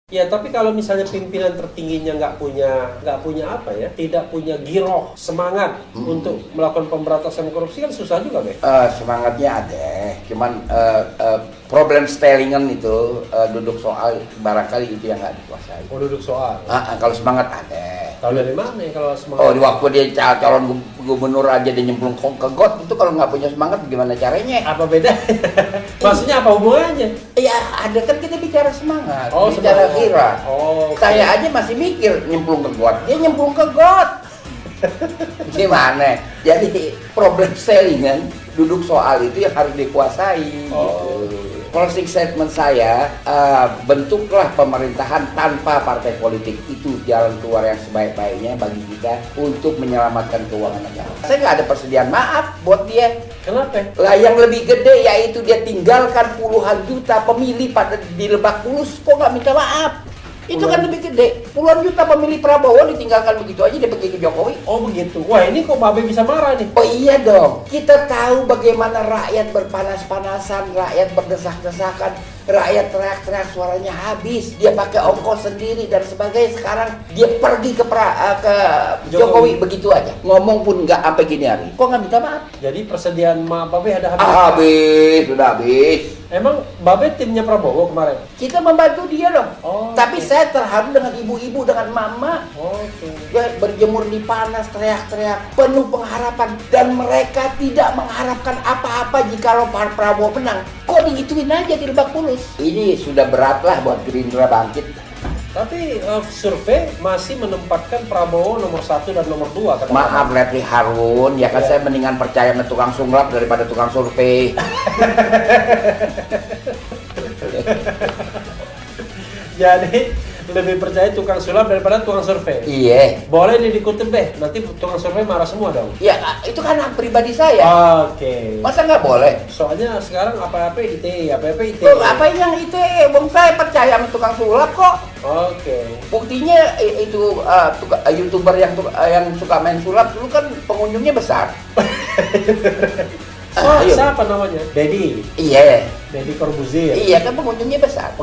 Ya, tapi kalau misalnya pimpinan tertingginya nggak punya apa ya, tidak punya giroh, semangat untuk melakukan pemberantasan korupsi kan susah juga, Be. Semangatnya ada, cuman problem stylingan itu duduk soal barangkali itu yang nggak dikuasai. Oh, duduk soal. Kalau semangat ada. Tahu dari mana ya kalau semangat? Oh, di waktu dia calon gubernur aja dia nyemplung ke got, itu kalau nggak punya semangat gimana caranya? Apa beda? Maksudnya apa hubungannya? Ya ada, kan kita bicara semangat, Oh, bicara semangat. kira. Oh, okay. Saya aja masih mikir nyemplung ke got, dia nyemplung ke got. Gimana? Jadi problem stylingan duduk soal itu yang harus dikuasai. Oh. Gitu. Closing statement saya, bentuklah pemerintahan tanpa partai politik, itu jalan keluar yang sebaik-baiknya bagi kita untuk menyelamatkan keuangan negara. Saya nggak ada persediaan maaf buat dia. Kenapa? Lah yang lebih gede yaitu dia tinggalkan puluhan juta pemilih pada di Lebak Bulus, kok nggak minta maaf? Itu kan lebih gede, puluhan juta pemilih Prabowo ditinggalkan begitu aja, dia pergi ke Jokowi. Oh begitu. Wah, ini kok Babe bisa marah nih? Oh iya dong, kita tahu bagaimana rakyat berpanas-panasan, rakyat berdesak-desakan, rakyat teriak-teriak suaranya habis, dia pakai ongkos sendiri dan sebagainya. Sekarang dia pergi ke Jokowi begitu aja, ngomong pun nggak sampai gini hari. Kok nggak minta maaf? Jadi persediaan maaf Babe ada habis? Habis, sudah habis. Emang Babe timnya Prabowo kemarin? Kita membantu dia dong. Oh, Tapi oke. saya terharu dengan ibu-ibu, dengan mama. Oke. Dia berjemur di panas, teriak-teriak, penuh pengharapan, dan mereka tidak mengharapkan apa-apa jikalau Pak Prabowo menang. Kok digituin aja di Lebak Bulus? Ini sudah berat lah buat Gerindra bangkit. Tapi survei masih menempatkan Prabowo nomor 1 dan nomor 2 kan? Maaf Refli Harun, ya kan Ya. saya mendingan percaya sama tukang sunglap daripada tukang survei. Jadi lebih percaya tukang sulap daripada tukang survei. Iya. Boleh nih dikutip deh, nanti tukang survei marah semua dong. Ya itu kan hak pribadi saya. Oke. Masa nggak boleh? Soalnya sekarang apa-apa ITE, apa-apa ITE. Tuh, apa yang itu? Bang saya percaya sama tukang sulap kok. Oke. Buktinya itu YouTuber yang suka main sulap dulu kan pengunjungnya besar. Oh, Ayo. siapa namanya? Dedi. Iya. Dedi Corbuzier. Iya kan pengunjungnya besar.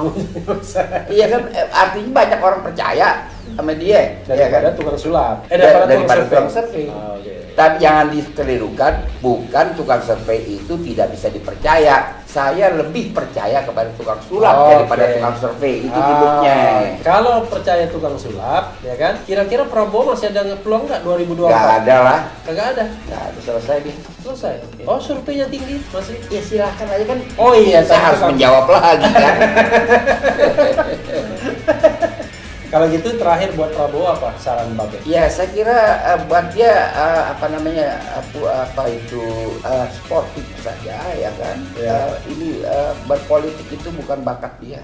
Iya kan artinya banyak orang percaya sama dia. Iya kan? Daripada tukang sulap. Daripada tukang survei. Oh, oke. Tapi jangan dikelirukan, bukan tukang survei itu tidak bisa dipercaya. Saya lebih percaya kepada tukang sulap daripada tukang survei. Itu duduknya. Kalau percaya tukang sulap, ya kan? Kira-kira Prabowo masih ada peluang nggak 2024? Gak ada lah. Kagak ada. Gak ada, selesai dia. Selesai. Oh, surveinya tinggi masih. Ya silahkan aja kan. Oh iya, Saya harus menjawab lagi kan. Kalau gitu terakhir buat Prabowo apa saran Babe? Ya saya kira buat dia sportif saja ya kan. Ya. Ini berpolitik itu bukan bakat dia.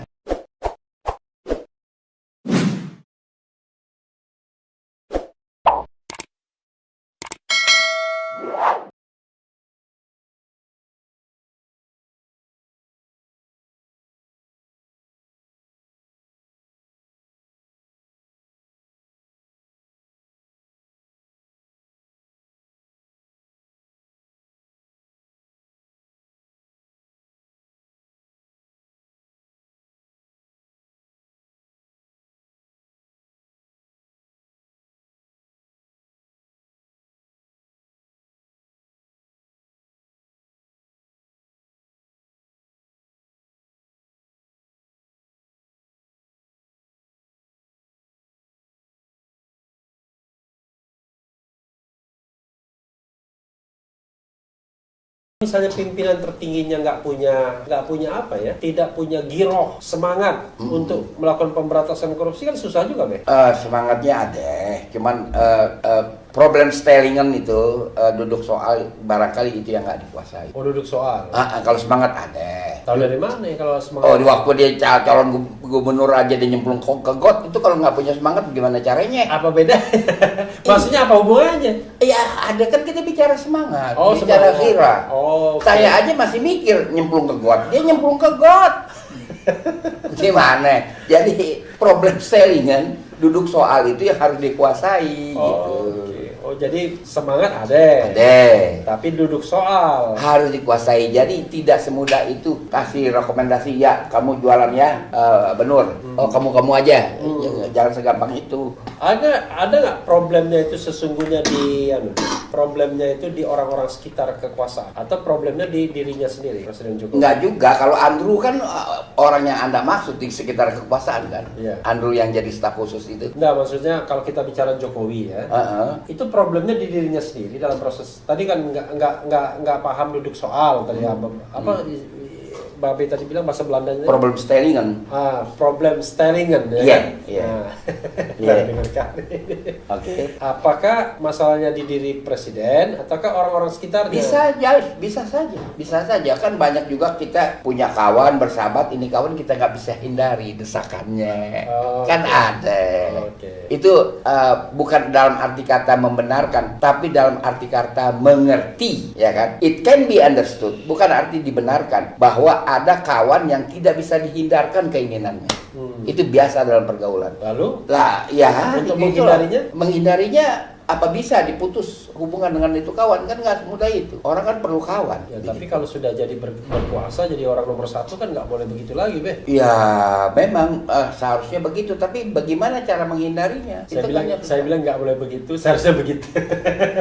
Misalnya pimpinan tertingginya nggak punya apa ya, tidak punya giroh, semangat untuk melakukan pemberantasan korupsi kan susah juga, Be. Semangatnya ada, cuman problem stylingan itu duduk soal barangkali itu yang nggak dikuasai. Oh, duduk soal. Kalau semangat ada. Tahu dari mana ya kalau semangat? Oh, di waktu dia calon gubernur aja dia nyemplung ke got, itu kalau nggak punya semangat gimana caranya? Apa beda? Maksudnya apa hubungannya? Ya ada, kan kita bicara semangat, Oh, bicara semangat. kira. Oh, oke. Saya aja masih mikir nyemplung ke got, dia nyemplung ke got. Gimana? Jadi problem stylingan duduk soal itu yang harus dikuasai Oh, gitu. oke. Oh, jadi semangat ada. Tapi duduk soal Harus dikuasai. Jadi tidak semudah itu kasih rekomendasi ya kamu jualannya benur. Oh kamu aja. Jangan segampang itu. Ada nggak problemnya itu sesungguhnya problemnya itu di orang-orang sekitar kekuasaan atau problemnya di dirinya sendiri Presiden Jokowi? Enggak juga. Kalau Andrew kan orang yang Anda maksud di sekitar kekuasaan kan. Iya. Andrew yang jadi staf khusus itu. Enggak, maksudnya kalau kita bicara Jokowi ya, itu problemnya di dirinya sendiri dalam proses. Tadi kan nggak paham duduk soal tadi apa Babe tadi bilang bahasa Belandanya. Problem stellingen. Problem stellingen ya. Iya, kan? iya. Nah, Iya. dengarkan. Oke. Apakah masalahnya di diri presiden ataukah orang-orang sekitarnya? Bisa saja. Kan banyak juga kita punya kawan, bersahabat, ini kawan kita nggak bisa hindari desakannya. Kan ada. Itu bukan dalam arti kata membenarkan, tapi dalam arti kata mengerti, ya kan? It can be understood, bukan arti dibenarkan, bahwa ada kawan yang tidak bisa dihindarkan keinginannya. Itu biasa dalam pergaulan. Lalu? Lah, ya. Untuk itulah. menghindarinya? Menghindarinya apa bisa diputus hubungan dengan itu kawan, kan nggak semudah itu. Orang kan perlu kawan. Ya, tapi kalau sudah jadi berkuasa, jadi orang nomor satu kan nggak boleh begitu lagi, Be. Ya, memang seharusnya begitu. Tapi bagaimana cara menghindarinya? Saya bilang nggak boleh begitu, seharusnya begitu.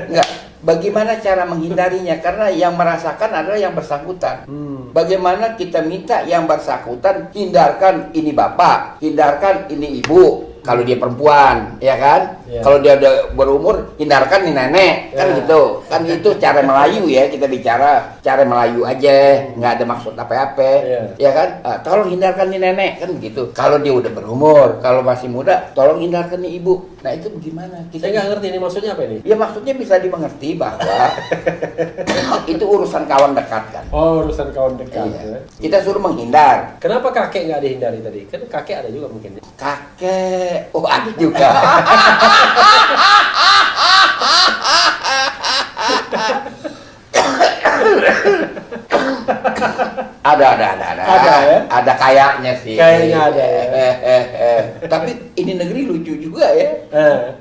Enggak. Bagaimana cara menghindarinya? Karena yang merasakan adalah yang bersangkutan. Bagaimana kita minta yang bersangkutan hindarkan ini bapak, hindarkan ini ibu. Kalau dia perempuan, ya kan? Ya. Kalau dia udah berumur, hindarkan nih nenek, kan gitu. Kan itu cara Melayu ya, kita bicara cara Melayu aja, nggak ada maksud apa-apa, ya kan? Tolong hindarkan nih nenek, kan begitu. Kalau dia udah berumur, kalau masih muda, tolong hindarkan nih ibu. Nah itu bagaimana? Saya nggak ngerti ini maksudnya apa ini? Ya maksudnya bisa dimengerti bahwa itu urusan kawan dekat kan. Oh, urusan kawan dekat. Iya. Ya. Kita suruh menghindar. Kenapa kakek nggak dihindari tadi? Kan kakek ada juga mungkin. Kakek, oh ada juga. Ada kayaknya sih. Kayaknya ada ya. Tapi ini negeri lucu juga ya.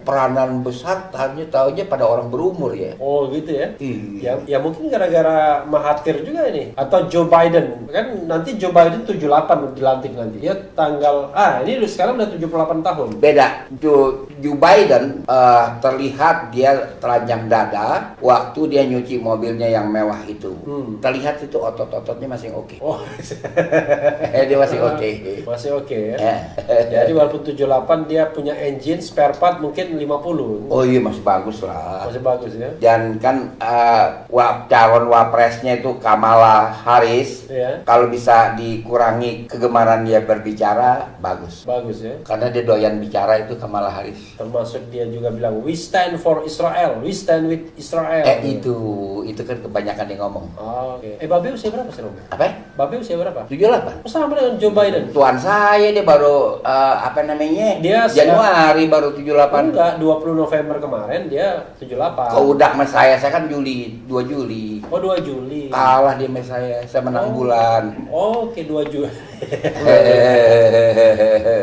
Peranan besar taunya pada orang berumur ya. Oh gitu ya. Iya. Ya mungkin gara-gara Mahathir juga ini. Atau Joe Biden. Kan nanti Joe Biden 78 dilantik nanti. Dia tanggal ini sekarang udah 78 tahun. Beda. Joe Biden terlihat dia telanjang dada waktu dia nyuci mobilnya yang mewah itu. Terlihat itu otot-ototnya masih oke. Oh. Dia masih oke. Masih oke ya. Jadi walaupun 78 dia punya engine spare part mungkin 50. Oh iya masih bagus lah. Masih bagus ya. Dan kan calon wapresnya itu Kamala Harris. Iya. Kalau bisa dikurangi kegemaran dia berbicara bagus. Bagus ya. Karena dia doyan bicara itu Kamala Harris. Termasuk dia juga bilang we stand for Israel, we stand with Israel. Itu kan kebanyakan yang ngomong. Oke. Babe usia berapa sih, Romo? Apa? Babe usia berapa? 78. Sama dengan Joe Biden. Tuan saya dia baru Dia Januari baru 78. Enggak, 20 November kemarin dia 78. Kau udah sama saya kan Juli, 2 Juli. Oh, 2 Juli. Kalah dia sama saya menang bulan. Oke, 2 Juli.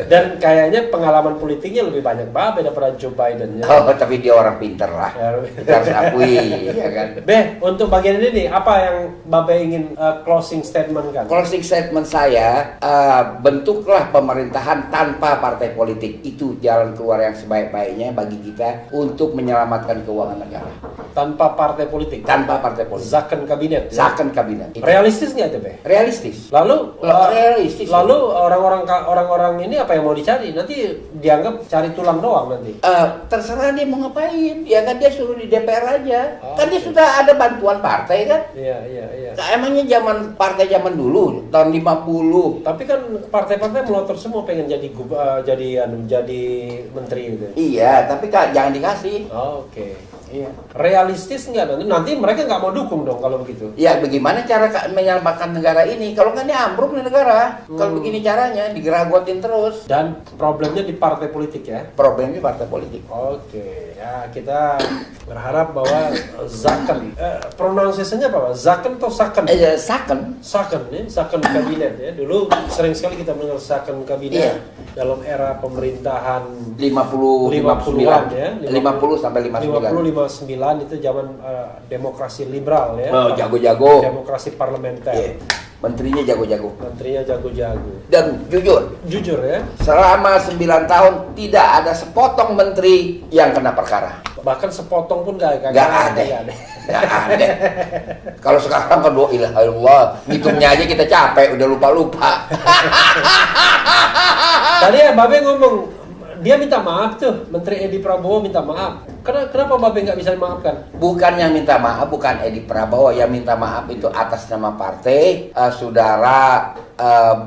Dan kayaknya pengalaman politiknya lebih banyak Babe daripada Joe Biden ya. Oh, tapi dia orang pinter lah. Kita harus akui, ya kan. Untuk bagian ini nih, apa yang Babe ingin closing statement kan? Closing statement saya, bentuklah pemerintahan tanpa partai politik. Itu jalan keluar yang sebaik-baiknya bagi kita untuk menyelamatkan keuangan negara. Tanpa partai politik? Tanpa partai politik. Zakon kabinet? Ya? Zakon kabinet. Itu. Realistis nggak itu, Be? Realistis. Lalu realistis. Lalu orang-orang ini apa yang mau dicari? Nanti dianggap cari tulang doang nanti. Terserah dia mau ngapain. Ya kan dia suruh di DPR aja. Kan dia sudah ada bantuan partai kan? Iya. Nah, emangnya partai zaman dulu tahun 50. Tapi kan partai-partai melotot semua pengen jadi menteri gitu. Iya, tapi jangan dikasih. Oke. Iya. realistis nggak? Nanti mereka nggak mau dukung dong kalau begitu. Ya bagaimana cara menyelamatkan negara ini? Kalau nggak ini ambruk nih negara. Kalau begini caranya digeragotin terus. Dan problemnya di partai politik ya? Problemnya partai politik. Oke, ya kita berharap bahwa Zaken, pronunciasinya apa? Zaken atau Saken? Saken. Saken ya, Saken kabinet ya. Dulu sering sekali kita mendengar Saken kabinet dalam era pemerintahan 50-an ya. 50 sampai 59. 59 itu zaman demokrasi liberal ya. Oh, jago-jago. Demokrasi parlementer. Menterinya jago-jago. Menterinya jago-jago. Dan jujur ya. Selama 9 tahun tidak ada sepotong menteri yang kena perkara. Bahkan sepotong pun nggak ada. Kalau sekarang kan ilah Allah, ngitungnya aja kita capek, udah lupa-lupa. Tadi ya Babe ngomong, dia minta maaf tuh, Menteri Edi Prabowo minta maaf. Kenapa Babe nggak bisa memaafkan? Bukan yang minta maaf, bukan Edi Prabowo. Yang minta maaf itu atas nama partai, saudara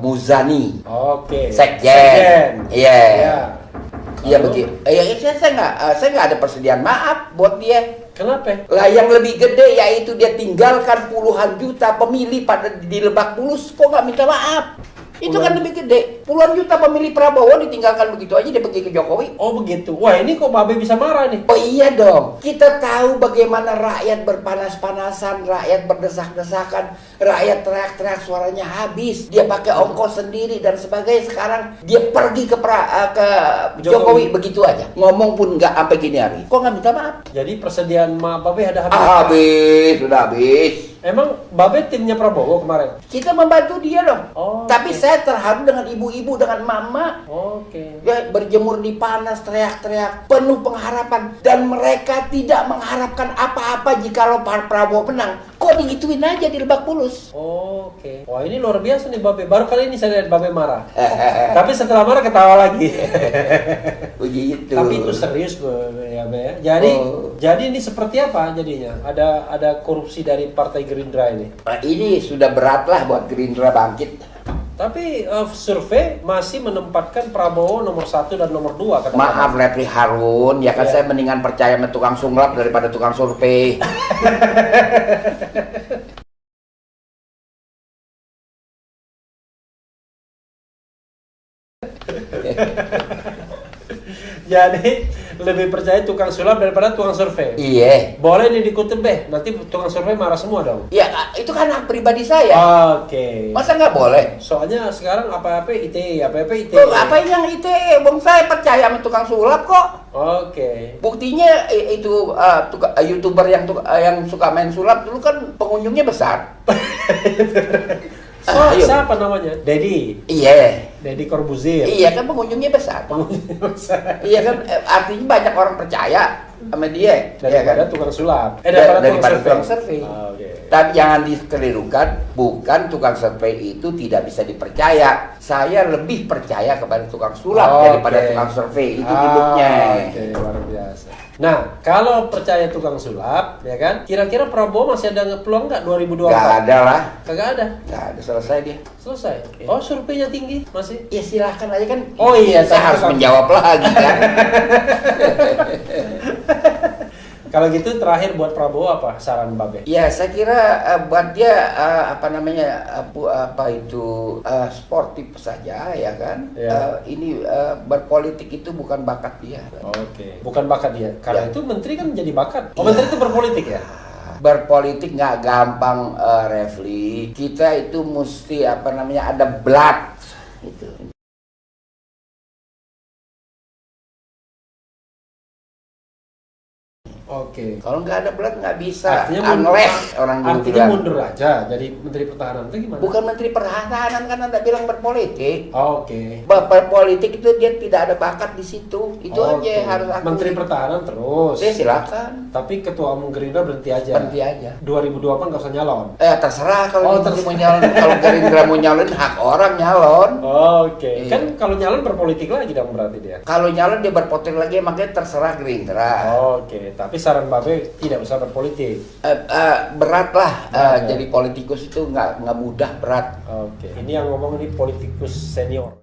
Muzani. Oke. Sekjen. Iya. Iya Lalu? begitu. Saya nggak ada persediaan maaf buat dia. Kenapa? Lah yang lebih gede yaitu dia tinggalkan puluhan juta pemilih pada di Lebak Bulus, kok nggak minta maaf? Itu kan lebih gede. Puluhan juta pemilih Prabowo ditinggalkan begitu aja dia pergi ke Jokowi. Oh begitu. Wah ini kok Babe bisa marah nih? Oh iya dong. Kita tahu bagaimana rakyat berpanas-panasan, rakyat berdesak-desakan, rakyat teriak-teriak suaranya habis. Dia pakai ongkos sendiri dan sebagainya. Sekarang dia pergi ke Jokowi begitu aja. Ngomong pun nggak sampai gini hari. Kok nggak minta maaf? Jadi persediaan maaf Babe ada habis? Sudah habis. Emang Babe timnya Prabowo kemarin? Kita membantu dia dong. Oh, tapi saya terharu dengan ibu-ibu, dengan mama. Oke. Ya, berjemur di panas, teriak-teriak, penuh pengharapan. Dan mereka tidak mengharapkan apa-apa jikalau Pak Prabowo menang. Kok digituin aja di Lebak Bulus? Oke. Wah ini luar biasa nih Babe. Baru kali ini saya lihat Babe marah. Tapi setelah marah ketawa lagi. Begitu. Tapi itu serius ya Be. Jadi ini seperti apa jadinya? Ada korupsi dari Partai Gerindra ini? Nah, ini sudah berat lah buat Gerindra bangkit. Tapi survei masih menempatkan Prabowo nomor 1 dan nomor 2. Maaf Refli Harun, ya kan saya mendingan percaya sama tukang sunglap daripada tukang survei. Jadi lebih percaya tukang sulap daripada tukang survei. Iya. Boleh nih dikutip deh. Nanti tukang survei marah semua dong. Ya itu kan hak pribadi saya. Oke. Masa nggak boleh? Soalnya sekarang apa-apa ITE. Oh, apa yang ITE? Bang saya percaya sama tukang sulap kok. Oke. Buktinya itu YouTuber yang suka main sulap dulu kan pengunjungnya besar. Siapa namanya? Dedi. Iya. Dedi Corbuzier. Iya kan pengunjungnya besar. Iya kan artinya banyak orang percaya sama dia. Daripada tukang sulap. Daripada tukang survei. Okay. Tapi jangan dikelirukan, bukan tukang survei itu tidak bisa dipercaya. Saya lebih percaya kepada tukang sulap daripada tukang survei. Itu duduknya. Oke, luar biasa. Nah, kalau percaya tukang sulap, ya kan? Kira-kira Prabowo masih ada peluang nggak 2024? Nggak ada lah. Kagak ada? Nggak ada, selesai dia. Selesai? Oh, surveinya tinggi masih? Ya silahkan aja kan. Oh iya, saya harus menjawab lagi kan. Kalau gitu terakhir buat Prabowo apa saran Babe? Ya saya kira buat dia sportif saja ya kan. Ya. Ini berpolitik itu bukan bakat dia. Oke. Bukan bakat dia. Karena itu menteri kan jadi bakat. Oh menteri itu berpolitik ya? Berpolitik nggak gampang Refli. Kita itu mesti ada blood itu. Oke. Kalau nggak ada blood nggak bisa. Artinya mundur aja jadi menteri pertahanan itu gimana? Bukan menteri pertahanan kan Anda bilang berpolitik. Oke. Berpolitik itu dia tidak ada bakat di situ. Itu aja harus aku. Menteri pertahanan terus. Ya silakan. Tapi ketua umum Gerindra berhenti aja. 2024 nggak usah nyalon. Terserah kalau mau nyalon. Kalau Gerindra mau nyalon hak orang nyalon. Oke. Kan kalau nyalon berpolitik lagi dong berarti dia. Kalau nyalon dia berpolitik lagi makanya terserah Gerindra. Oke. Tapi saran Babe tidak usah berpolitik. Berat lah. Jadi politikus itu nggak mudah, berat. Oke. Ini yang ngomong ini politikus senior.